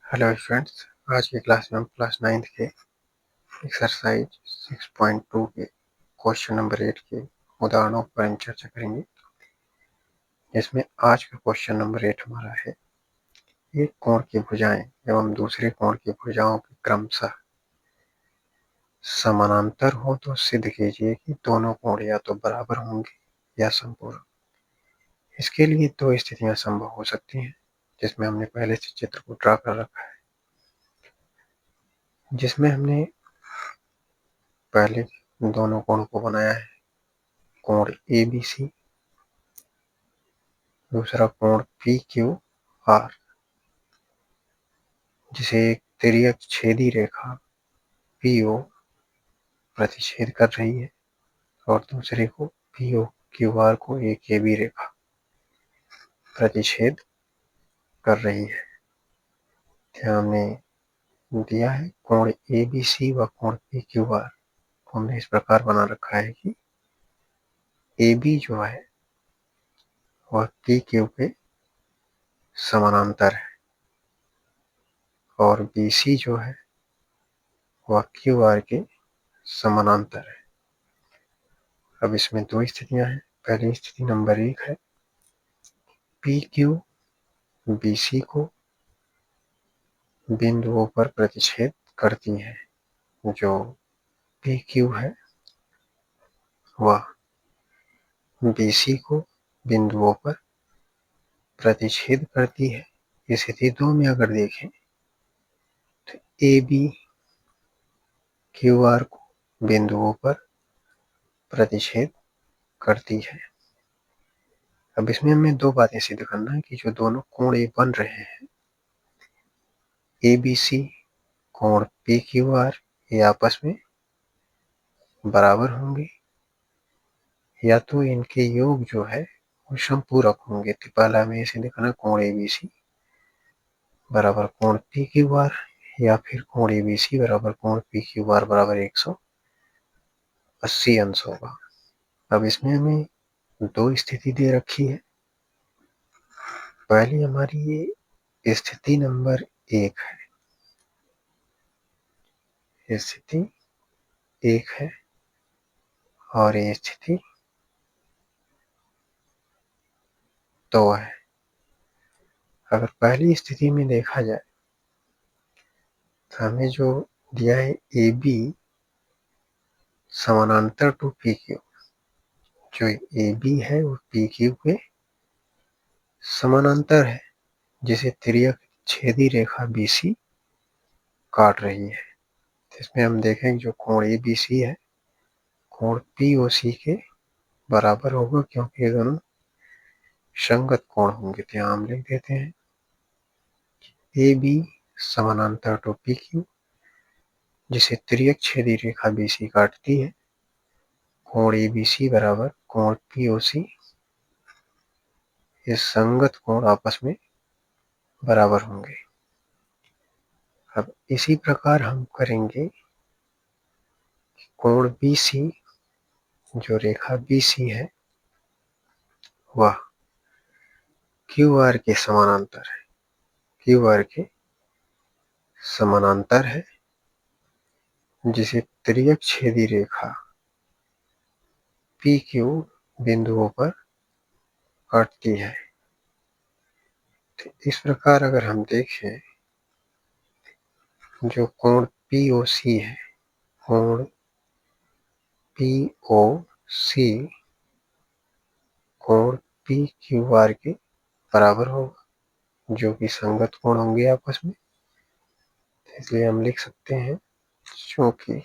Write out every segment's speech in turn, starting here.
Hello students, आज की class में हम क्लास 9th के एक्सरसाइज 6.2 के क्वेश्चन नंबर 8 के उदाहरणों पर हम चर्चा करेंगे। जिसमें आज का क्वेश्चन नंबर 8 हमारा है, एक कोण की भुजाएं एवं दूसरे कोण की भुजाओं के क्रमशः समानांतर हो तो सिद्ध कीजिए कि दोनों कोण या तो बराबर होंगे या समपूर्ण। इसके लिए दो स्थितियां संभव हो सकती हैं, जिसमें हमने पहले से चित्र को ड्रा कर रखा है। जिसमें हमने पहले दोनों कोणों को बनाया है, कोण ABC, दूसरा कोण PQR, जिसे एक तिर्यक छेदी रेखा PO प्रतिच्छेद कर रही है और दूसरे को POQR को एक AB रेखा प्रतिच्छेद कर रही है। हमने दिया है कोण ABC व कोण PQR को हमने इस प्रकार बना रखा है कि AB जो है वह PQ के समानांतर है और BC जो है वह QR के समानांतर है। अब इसमें दो स्थितियां हैं। पहली स्थिति नंबर 1 है, PQ BC को बिंदुओं पर प्रतिच्छेद करती है। जो PQ है वह BC को बिंदुओं पर प्रतिच्छेद करती है। स्थिति 2 में अगर देखें तो AB QR को बिंदुओं पर प्रतिच्छेद करती है। अब इसमें हमें दो बातें सिद्ध करना है कि जो दोनों कोण बन रहे हैं, ABC कोण PQR, ये आपस में बराबर होंगे या तो इनके योग जो है वो समपूरक होंगे। तो पहला हमें इसे दिखाना, कोण ABC बराबर कोण PQR या फिर कोण ABC बराबर कोण PQR बराबर 180 अंश होगा। अब इसमें हमें दो स्थिति दे रखी है। पहली हमारी ये स्थिति नंबर 1 है, स्थिति 1 है और ये स्थिति 2 है। अगर पहली स्थिति में देखा जाए तो हमें जो दिया है AB समानांतर टू PQ, जो AB है वो PQ के समानांतर है, जिसे तिर्यक छेदी रेखा BC काट रही है। इसमें हम देखेंगे जो कोण ABC है कोण POC के बराबर होगा, क्योंकि ये दोनों संगत कोण होंगे। तो यहाँ हम लिख देते हैं AB समानांतर टू PQ, जिसे तिर्यक छेदी रेखा BC काटती है। कोण ABC बराबर कोण POC, ये संगत कोण आपस में बराबर होंगे। अब इसी प्रकार हम करेंगे कोण BC, जो रेखा BC है वह QR के समानांतर है, QR के समानांतर है, जिसे तिर्यक छेदी रेखा PQ बिंदुओं पर काटती है। तो इस प्रकार अगर हम देखें, जो कोण POC है, कोण POC कोण PQR के बराबर होगा, जो कि संगत कोण होंगे आपस में। इसलिए हम लिख सकते हैं क्योंकि,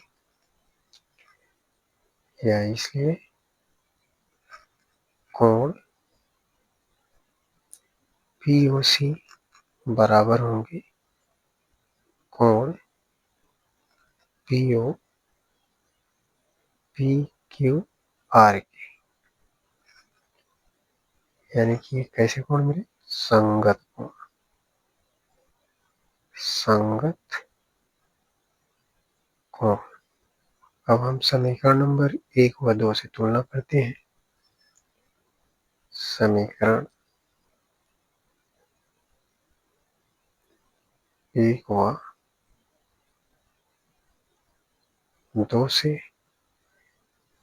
या इसलिए कोण POC बराबर होंगे कोण PQR के। यानी कि कैसे कोण मिले, संगत कोण, संगत कोण। अब हम समीकरण नंबर 1 व 2 से तुलना करते हैं। समीकरण 1 व 2 से।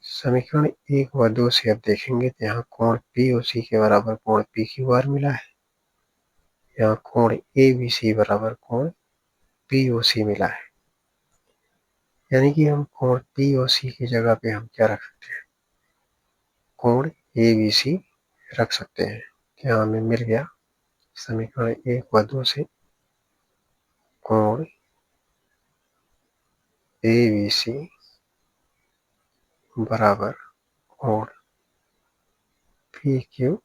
समीकरण 1 व 2 से अब देखेंगे तो यहाँ कोण POC के बराबर कोण PQR मिला है, यहाँ कोण ABC बराबर कोण POC मिला है। यानी कि हम कोण POC की जगह पे हम क्या रख सकते हैं, कोण ABC रख सकते हैं। यहाँ हमें मिल गया समीकरण 1 व 2 से कोण ABC बराबर कोण PQR।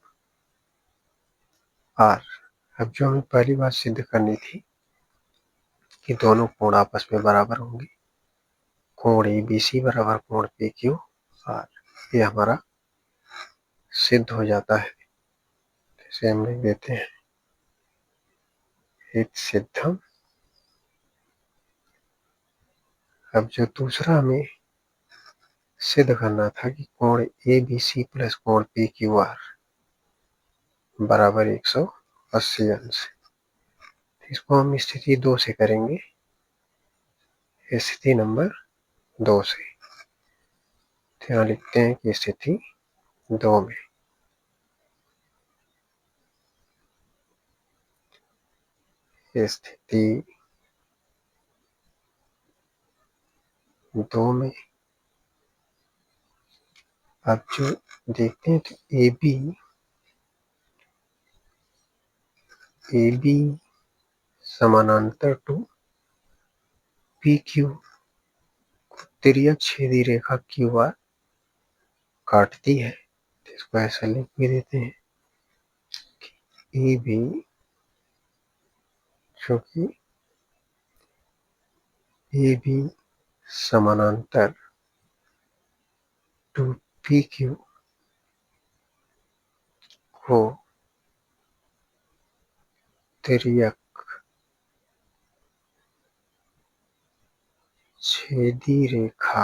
अब जो हमें पहली बात सिद्ध करनी थी कि दोनों कोण आपस में बराबर होंगे, कोण ABC बराबर कोण PQR, ये हमारा सिद्ध हो जाता है। इसे हम लिख देते हैं एक सिद्धम। अब जो दूसरा हमें सिद्ध करना था कि कोण ABC प्लस कोण PQR बराबर 180 अंश, इसको हम स्थिति 2 से करेंगे, स्थिति नंबर 2 से। तो यहाँ लिखते हैं कि स्थिति 2 में स्थिति 2 में अब जो देखते हैं तो AB समानांतर टू PQ तिर्यक छेदी रेखा QR काटती है। तो इसको ऐसा लिख भी देते हैं कि AB जो कि AB समानांतर टू PQ को तिर्यक छेदी रेखा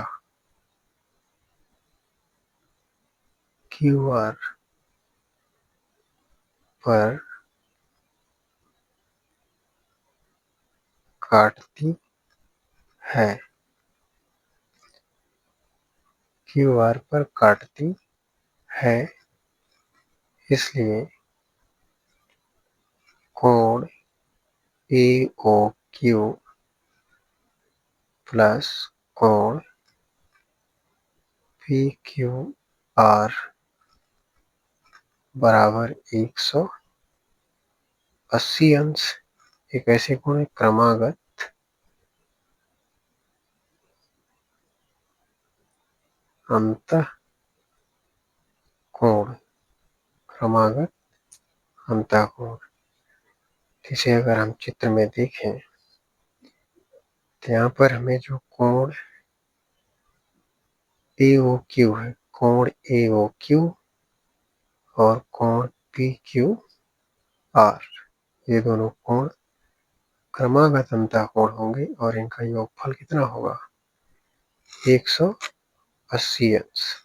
QR पर काटती है, QR पर काटती है, इसलिए कोण AOQ प्लस कोण PQR बराबर 180 अंश। एक ऐसे कोण है क्रमागत अंतः कोण, क्रमागत अंतः कोण। इसे अगर हम चित्र में देखें तो यहाँ पर हमें जो कोण AOQ है, कोण AOQ और कोण PQR, ये दोनों कोण क्रमागत अंतः कोण होंगे और इनका योगफल कितना होगा, 180 अंश।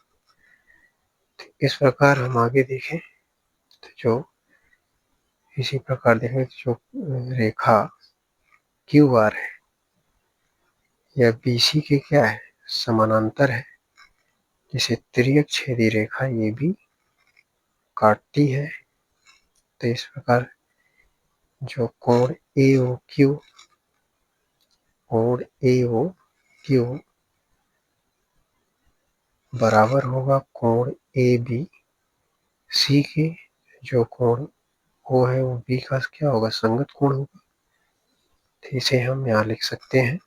इस प्रकार हम आगे देखें तो जो इसी प्रकार देखें तो जो रेखा QR है यह BC के क्या है, समानांतर है, जिसे तिर्यक छेदी रेखा AB काटती है। तो इस प्रकार जो कोण AOQ बराबर होगा कोण ABC के, जो कोण O है वो B का क्या होगा, संगत कोण होगा। तो इसे हम यहाँ लिख सकते हैं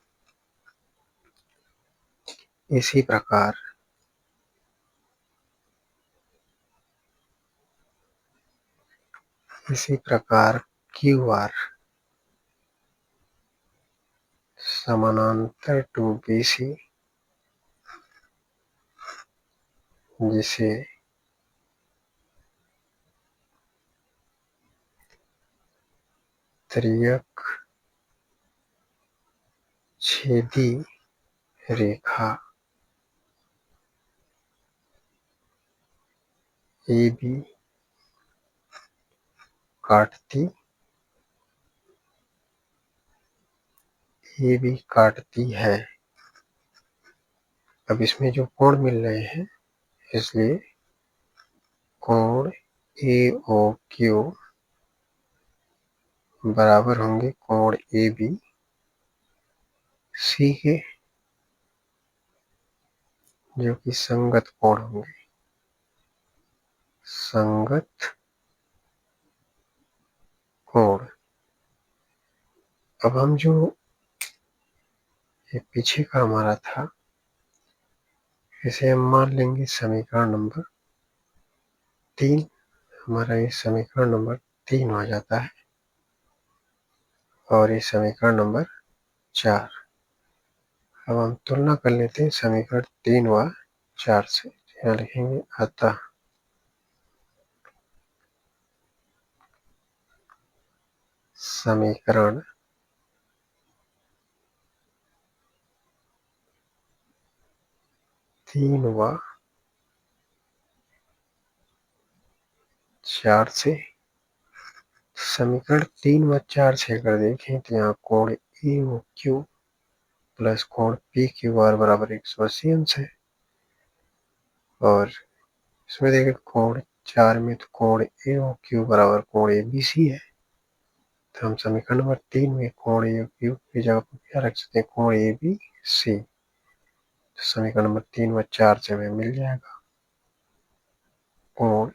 इसी प्रकार QR समानांतर टू BC, जिसे तिर्यक छेदी रेखा AB काटती ए बी काटती है। अब इसमें जो कोण मिल रहे हैं इसलिए कोण ए ओ क्यू बराबर होंगे कोण ए बी सी के, जो कि संगत कोण होंगे, संगत कोण। अब हम जो ये पीछे का हमारा था इसे हम मान लेंगे समीकरण नंबर 3। हमारा ये समीकरण नंबर 3 हो जाता है और ये समीकरण नंबर 4। अब हम तुलना कर लेते हैं समीकरण 3 व 4 से। यहाँ लिखेंगे अतः समीकरण 3 व 4 से, समीकरण 3 व 4 से अगर देखें तो यहाँ कोण ए ओ क्यू प्लस कोण पी क्यू आर बराबर 180 अंश है। और इसमें देखें कोण 4 में तो कोण ए ओ क्यू बराबर कोण ए बी सी है। तो हम समीकरण नंबर 3 में कोण ए ओ क्यू की जगह पर क्या रख सकते हैं, कोण ए बी सी। तो समीकरण नंबर 3 व 4 से हमें मिल जाएगा कोण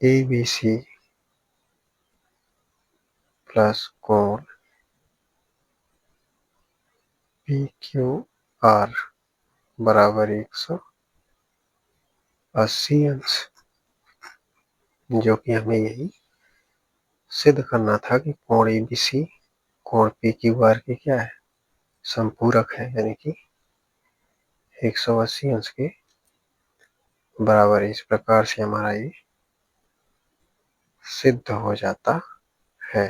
ए बी सी प्लस कोण पी क्यू आर बराबर 180 अंश, जो कि हमें यही सिद्ध करना था कि कोण ए बी सी कोण पी क्यू आर के क्या है, संपूरक है, यानी कि 180 अंश के बराबर है। इस प्रकार से हमारा ये सिद्ध हो जाता है।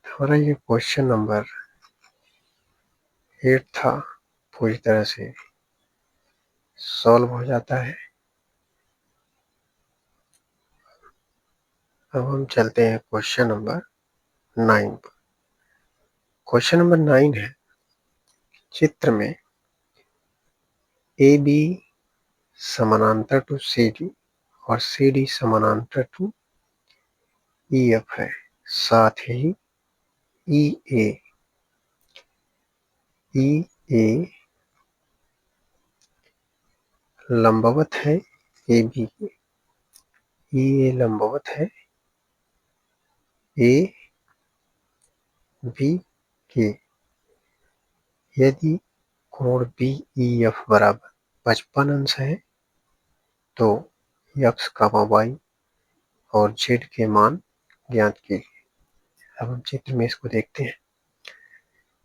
हमारा ये क्वेश्चन नंबर 8 था, पूरी तरह से सॉल्व हो जाता है। अब हम चलते हैं क्वेश्चन नंबर 9 पर। क्वेश्चन नंबर 9 है, चित्र में ए बी समानांतर टू सी डी और सी डी समानांतर टू ई एफ है, साथ ही ई ए लंबवत है ए बी के, ई ए लंबवत है ए बी के। यदि कोण बी ई एफ बराबर 55 अंश है तो एक्स कामा वाई और जेड के मान ज्ञात कीजिए। अब हम चित्र में इसको देखते हैं।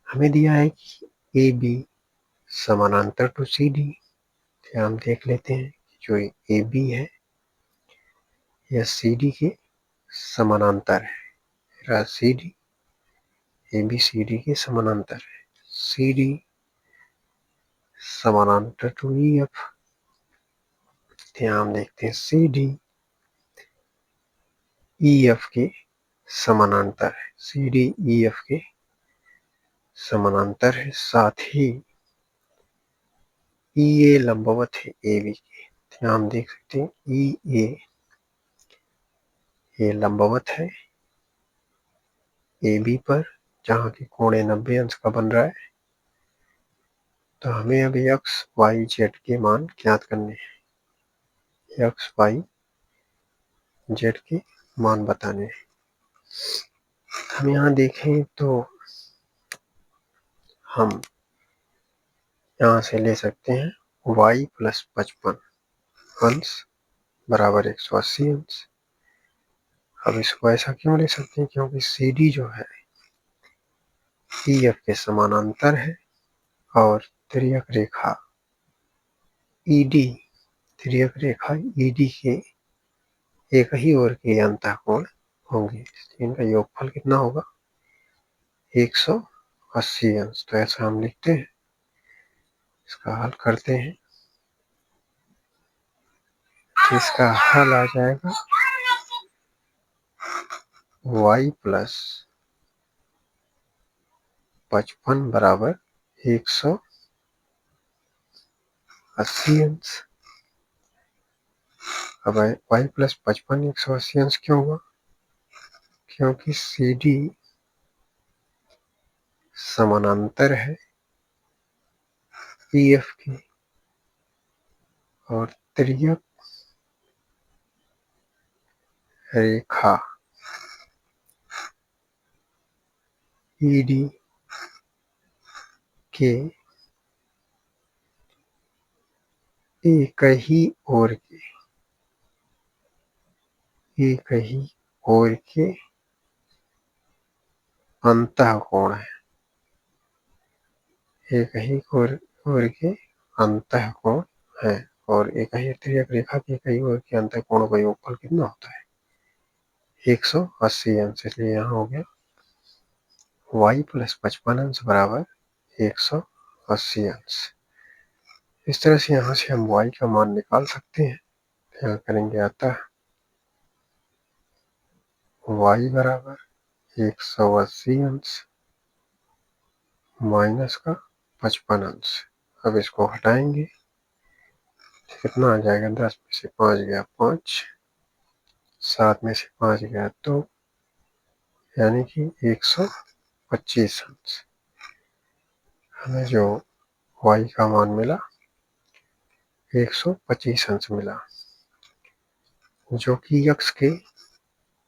हमें दिया है कि ए बी समानांतर टू सी डी। हम देख लेते हैं कि जो ए बी है यह सी डी के समानांतर है। C D A B C D के समानांतर है। सी डी समानांतर टू ई एफ। हम देखते हैं सी डी ई एफ के समानांतर है। सी डी ई एफ के समानांतर है, साथ ही ई ए लंबवत है ए बी के। हम देख सकते हैं ई ए लंबवत है ए बी पर, जहाँ की कोण 90 अंश का बन रहा है। तो हमें अभी एक्स वाई जेड के मान ज्ञात करने हैं। एक्स वाई जेड के मान बताने हैं। हम यहाँ देखें तो हम यहाँ से ले सकते हैं y प्लस 55 अंश बराबर 180 अंश। अब इसको ऐसा क्यों ले सकते हैं, क्योंकि सी डी जो है ई एफ के समानांतर है और तिर्यक रेखा ई डी, तिर्यक रेखा ई डी के एक ही ओर के अंतःकोण होंगे। इनका योगफल कितना होगा, 180 अंश। तो ऐसा हम लिखते हैं। इसका हल करते हैं। इसका हल आ जाएगा y प्लस 55 बराबर 180 अंश। अब y प्लस 55 180 अंश क्यों हुआ? क्योंकि CD समानांतर है EF की और तिर्यक रेखा ED के एक ही ओर के अंतःकोण है। एक ही ओर के अंतःकोण है और एक ही तिर्यक रेखा के कई ओर के अंतःकोणों का योगफल कितना होता है? 180 अंश। इसलिए यहाँ हो गया y प्लस 55 अंश बराबर 180 अंश। इस तरह से यहाँ से हम y का मान निकाल सकते हैं। यहाँ करेंगे अतः y बराबर 180 अंश माइनस का 55 अंश। अब इसको हटाएंगे कितना आ जाएगा? 10 में से 5 गया 5, 7 में से 5 गया 2, यानी कि 125 अंश। हमें जो y का मान मिला 125 अंश मिला, जो कि x के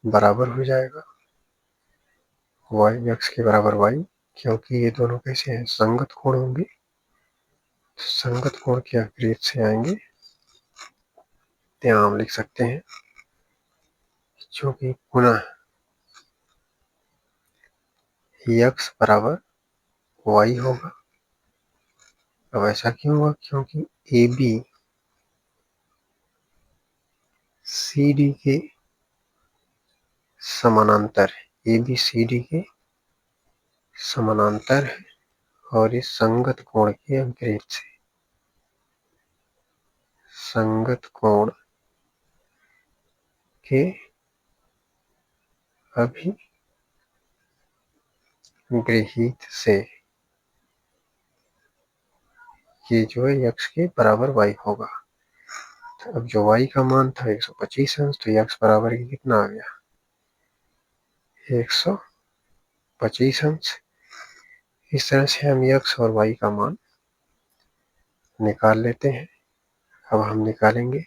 बराबर हो जाएगा। y x के बराबर y, क्योंकि ये दोनों कैसे हैं? संगत कोण होंगे। संगत कोण के अतिरेक से आएंगे तो यहाँ हम लिख सकते हैं जो कि पुनः x बराबर y होगा। अब ऐसा क्यों हुआ? क्योंकि AB CD के समानांतर है। AB CD के समानांतर है और इस संगत कोण के अंतरेख से संगत कोण के अभिगृहित से ये जो है x के बराबर y होगा। तो अब जो y का मान था 125 अंश, तो x बराबर की कितना आ गया? 125 अंश। इस तरह से हम x और y का मान निकाल लेते हैं। अब हम निकालेंगे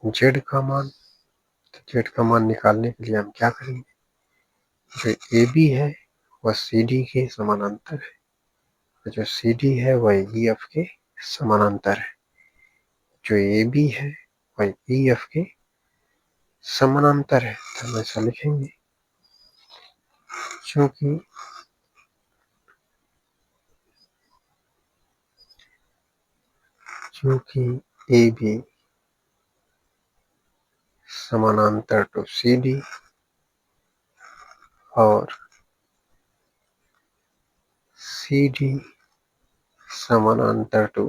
z का मान। तो z का मान निकालने के लिए हम क्या करेंगे? जो AB है वह CD के समानांतर है, जो CD है वह EF के समानांतर है, जो AB है वह EF के समानांतर है। तो हम ऐसा लिखेंगे चूंकि AB समानांतर टू CD और CD समानांतर टू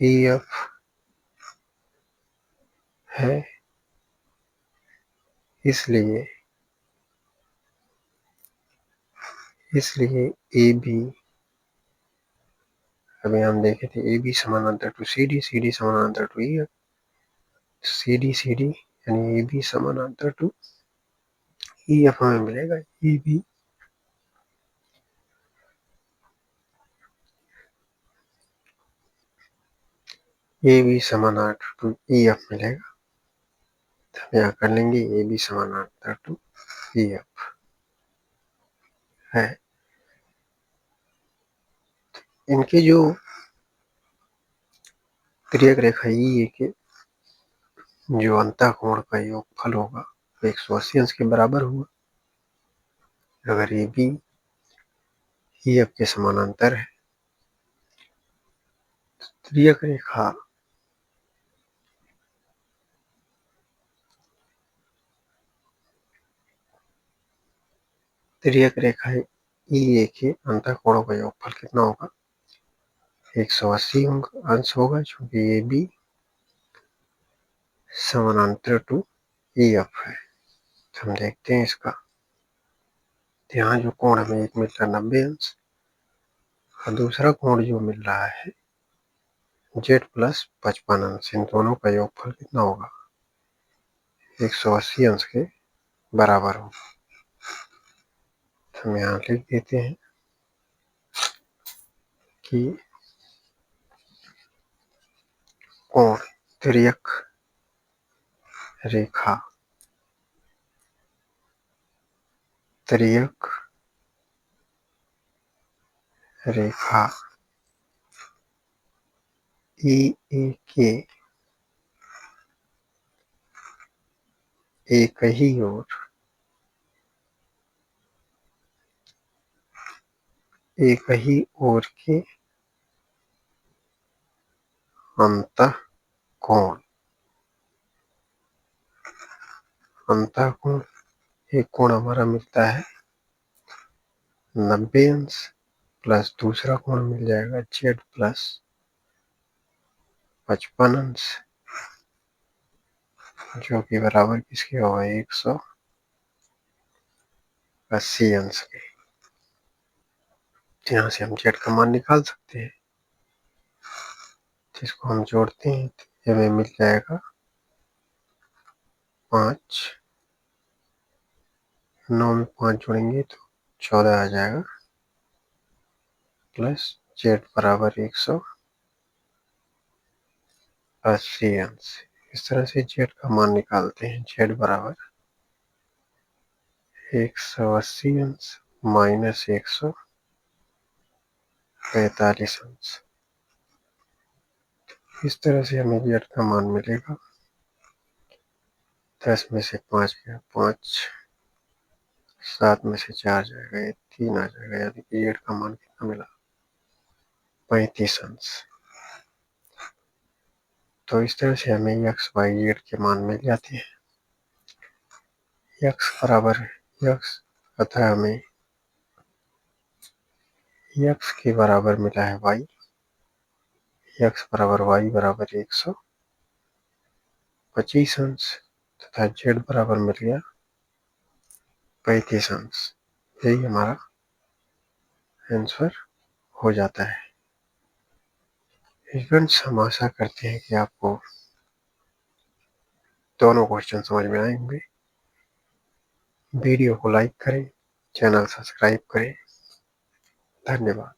EF है, इसलिए AB, अभी हम देखे थे AB समानांतर टू CD, CD समानांतर टू EF, CD यानी AB समानांतर टू EF हमें मिलेगा AB समानांतर टू EF मिलेगा। तो हम यहाँ कर लेंगे AB समानांतर टू EF है। इनके जो तिर्यक रेखा EA के जो अंतःकोण का योगफल होगा 180 अंश के बराबर हुआ। अगर AB EF के समानांतर है, तिर्यक रेखा EA के अंतःकोणों का योगफल कितना होगा? 180 अंश होगा, चूंकि AB समानांतर टू EF है। तो हम देखते हैं इसका। यहाँ जो कोण हमें एक मिल रहा है 90 अंश और दूसरा कोण जो मिल रहा है जेड प्लस 55 अंश, इन दोनों का योगफल कितना होगा 180 अंश के बराबर होगा। हम यहाँ लिख देते हैं कि कोण तिर्यक रेखा ई ए के एक ही ओर के अंतःकोण एक कोण हमारा मिलता है 90 अंश प्लस दूसरा कोण मिल जाएगा जेड प्लस 55 अंश, जो कि बराबर किसके होगा 180 अंश के। यहाँ से हम जेड का मान निकाल सकते हैं, जिसको हम जोड़ते हैं तो हमें मिल जाएगा 5, 9 में 5 जोड़ेंगे तो 14 आ जाएगा, प्लस जेड बराबर 180 अंश। इस तरह से जेड का मान निकालते हैं। जेड बराबर 180 अंश माइनस 145 अंश। इस तरह से हमें जेड का मान मिलेगा। 10 में से 5 गया 5, 7 में से 4 जाएगा, ये 3 आ जाएगा, यानी कि जेड का मान कितना मिला 35 अंश। तो इस तरह से हमें एक्स वाई जेड के मान मिल जाते हैं। एक्स बराबर एक्स अतः हमें एक्स के बराबर मिला है वाई, एक्स बराबर वाई बराबर 125 अंश तथा जेड बराबर मिल गया 35 अंश। यही हमारा आंसर हो जाता है। स्टूडेंट्स, हम आशा करते हैं कि आपको दोनों क्वेश्चन समझ में आएंगे। वीडियो को लाइक करें, चैनल सब्सक्राइब करें। धन्यवाद।